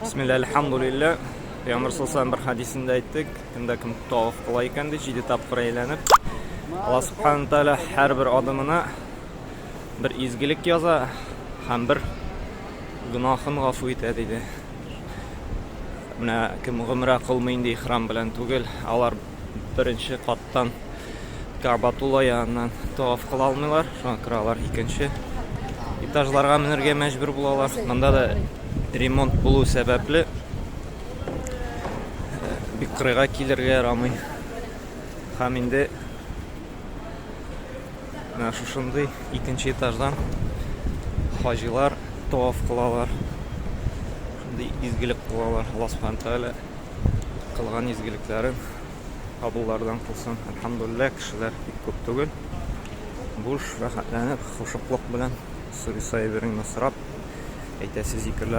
Bismillah, elhamdülillah. Peygamber sallallahu bir hadisinde ayttık. Kimde kim tavaf kıla ekan de 7 tapkır aylanıp Allah subhanahu wa taala her bir adımına bir izgilik yaza hem bir günahın gafu etadi dedi. Mına kim gımra kılmayın diye ihram bilen tugul, alar birinci kattan Ka'batullah yanından tavaf kıla almıyorlar. Şu an kiralar ikinci etajlarga minirge mecbur bulalar. Mında da remont bulu sebepli bir kırığa kilirge yaramay. Hem indi şuşunday ikinci etajdan hacılar tavaf kılalar. Şimdi izgilik kılalar. Allah subhanahu wa taala kılgan izgiliklerin kabullardan kılsın. Elhamdülillah kişiler pek köp tugul. Boş rahatlanıp, hoşuqluk bilen suri saybirin nasrab aytasiz zikirler